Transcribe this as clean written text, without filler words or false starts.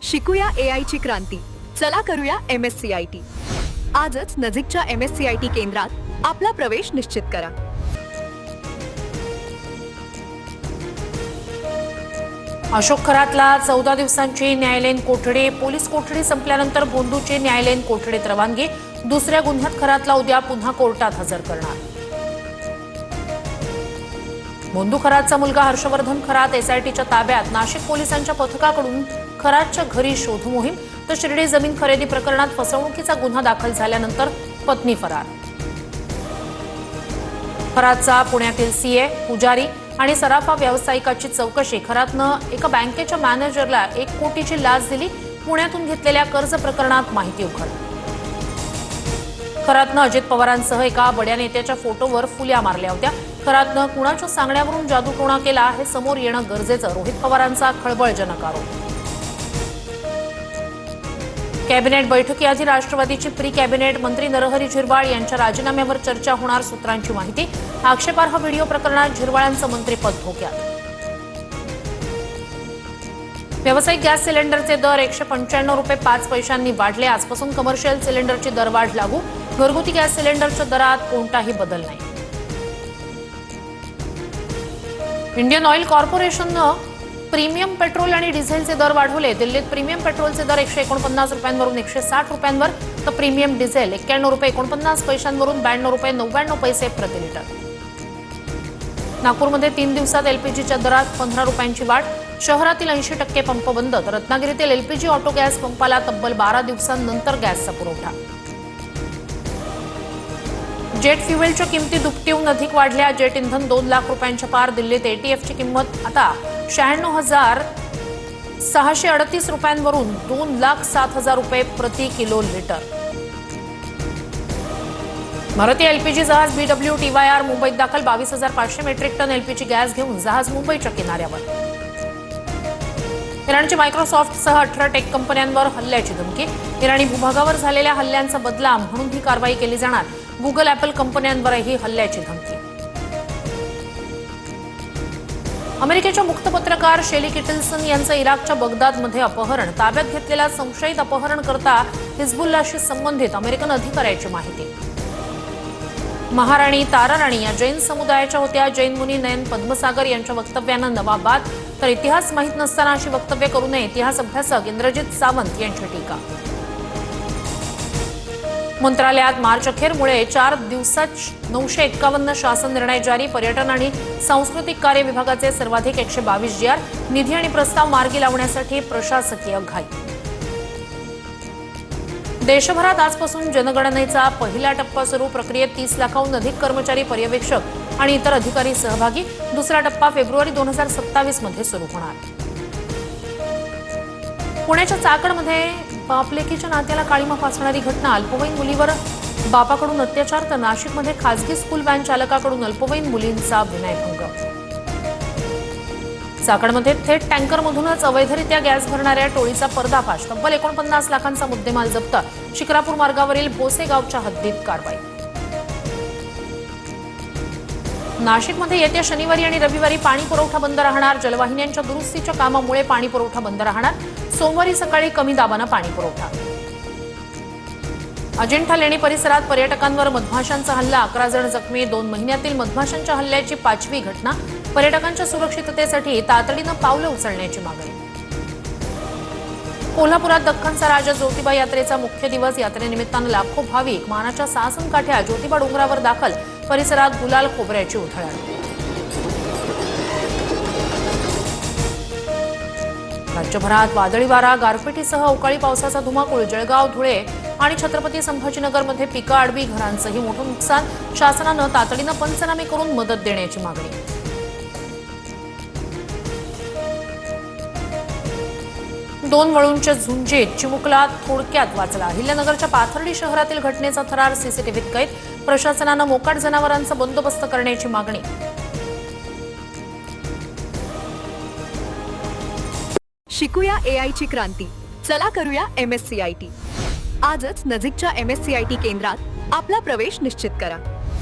शिकूया AI ची क्रांती. चला करूया MSCIT. आजच नजीकच्या MSCIT केंद्रात आपला प्रवेश निश्चित करा. अशोक खरातला 14 दिवसांची न्यायालयीन कोठडी. पोलीस कोठडी संपल्यानंतर बोंधूची न्यायालयीन कोठडीत रवानगी. दुसऱ्या गुन्ह्यात खरातला उद्या पुन्हा कोर्टात हजर करणार. बोंधू खरातचा मुलगा हर्षवर्धन खरात SITच्या ताब्यात. नाशिक पोलिसांच्या पथकाकडून खरातच्या घरी शोध मोहीम. तर शिर्डी जमीन खरेदी प्रकरणात फसवणुकीचा गुन्हा दाखल झाल्यानंतर पत्नी फरार. खरातचा पुण्यातील CA, पुजारी आणि सराफा व्यावसायिकाची चौकशी. खरातनं एका बँकेच्या मॅनेजरला 1 कोटीची लाच दिली. पुण्यातून घेतलेल्या कर्ज प्रकरणात माहिती उघड. खरातनं अजित पवारांसह एका बड्या नेत्याच्या फोटोवर फुल्या मारल्या होत्या. खरातनं कुणाच्या सांगण्यावरून जादूटोणा केला हे समोर येणं गरजेचं. रोहित पवारांचा खळबळजनक आरोप. कॅबिनेट बैठकीआधी राष्ट्रवादीची प्री कॅबिनेट. मंत्री नरहरी झिरवाळ यांच्या राजीनाम्यावर चर्चा होणार. सूत्रांची माहिती. आक्षेपार्ह व्हिडिओ प्रकरणात झिरवाळांचं मंत्रिपद धोक्यात. व्यावसायिक गॅस सिलेंडरचे दर 195 रुपये 5 पैशांनी वाढले. आजपासून कमर्शियल सिलेंडरची दरवाढ लागू. घरगुती गॅस सिलेंडरच्या दरात कोणताही बदल नाही. इंडियन ऑइल कॉर्पोरेशननं प्रीमियम पेट्रोल आणि डिझेलचे दर वाढवले. दिल्लीत प्रीमियम पेट्रोलचे दर 149 रुपयांवरून 160 रुपयांवर, तर प्रीमियम डिझेल 91 रुपये 49 पैशांवरून 92 रुपये 99 पैसे प्रति लिटर. नागपूरमध्ये 3 दिवसात LPGच्या दरात 15 रुपयांची वाढ. शहरातील 80% पंप बंद. तर रत्नागिरीतील LPG ऑटो गॅस पंपाला तब्बल 12 दिवसांनंतर गॅसचा पुरवठा. जेट फ्युएलच्या किमती दुपटीहून अधिक वाढल्या. जेट इंधन 2 लाख रुपयांच्या पार. दिल्लीत ATFची किंमत आता 96,638 रुपयांवरून 2,07,000 रुपये प्रति किलो लिटर. भारतीय LPG जहाज BW TYR मुंबईत दाखल. 22,500 मेट्रिक टन LPG गॅस घेऊन जहाज मुंबईच्या किनाऱ्यावर. इराणची मायक्रोसॉफ्टसह 18 टेक कंपन्यांवर हल्ल्याची धमकी. इराणी भूभागावर झालेल्या हल्ल्यांचा बदला म्हणून ही कारवाई केली जाणार. गुगल, ॲपल कंपन्यांवरही हल्ल्याची धमकी. अमेरिकेच्या मुक्त पत्रकार शेली किटलसन यांचं इराकच्या बगदादमध्ये अपहरण. ताब्यात घेतलेला संशयित अपहरणकर्ता हिजबुल्लाशी संबंधित अमेरिकन अधिकाऱ्याची माहिती. महाराणी ताराराणी या जैन समुदायाच्या होत्या. जैन मुनी नयन पद्मसागर यांच्या वक्तव्यानं नवा बाद. तर इतिहास माहीत नसताना अशी वक्तव्य करू नये. इतिहास अभ्यासक इंद्रजित सावंत यांची टीका. मंत्रालयात मार्च अखेरमुळे 4 दिवसात 951 शासन निर्णय जारी. पर्यटन आणि सांस्कृतिक कार्य विभागाचे सर्वाधिक 122 GR. निधी आणि प्रस्ताव मार्गी लावण्यासाठी प्रशासकीय घाई. देशभरात आजपासून जनगणनेचा पहिला टप्पा सुरू. प्रक्रियेत 30 लाखाहून अधिक कर्मचारी, पर्यवेक्षक आणि इतर अधिकारी सहभागी. दुसरा टप्पा फेब्रुवारी 2027 मध्ये सुरू होणार. पुण्याच्या चाकणमध्ये बापलेकीच्या नात्याला काळीमा फासणारी घटना. अल्पवयीन मुलीवर बापाकडून अत्याचार. तर नाशिकमध्ये खासगी स्कूल व्हॅन चालकाकडून अल्पवयीन मुलींचा विनयभंग. चाकणमध्ये थेट टँकरमधूनच अवैधरित्या गॅस भरणाऱ्या टोळीचा पर्दाफाश. तब्बल 49 लाखांचा मुद्देमाल जप्त. शिक्रापूर मार्गावरील भोसे गावच्या हद्दीत कारवाई. नाशिकमध्ये येत्या शनिवारी आणि रविवारी पाणी पुरवठा बंद राहणार. जलवाहिन्यांच्या दुरुस्तीच्या कामामुळे पाणी पुरवठा बंद राहणार. सोमवारी सकाळी कमी दाबानं पाणी पुरवठा. अजिंठा लेणी परिसरात पर्यटकांवर मधमाशांचा हल्ला. 11 जण जखमी. 2 महिन्यातील मधमाशांच्या हल्ल्याची 5वी घटना. पर्यटकांच्या सुरक्षिततेसाठी तातडीनं पावलं उचलण्याची मागणी. कोल्हापुरात दख्खनचा राजा ज्योतिबा यात्रेचा मुख्य दिवस. यात्रेनिमित्तानं लाखो भाविक मानाच्या सासन काठ्या ज्योतिबा डोंगरावर दाखल. परिसरात गुलाल खोबऱ्याची उधळण. राज्यभरात वादळी वारा, गारपिटीसह अवकाळी पावसाचा धुमाकूळ. जळगाव, धुळे आणि छत्रपती संभाजीनगरमध्ये पिकं आडवी. घरांचंही मोठं नुकसान. शासनानं तातडीनं पंचनामे करून मदत देण्याची मागणी. दोन वळूंच्या झुंजीत चिमुकला थोडक्यात वाचला. अहिल्यानगरच्या पाथर्डी शहरातील घटनेचा थरार CCTVत कैद. प्रशासनानं मोकाट जनावरांचा बंदोबस्त करण्याची मागणी. शिकूया AI ची क्रांती. चला करूया MSCIT. आजच नजीकच्या MSCIT केंद्रात आपला प्रवेश निश्चित करा.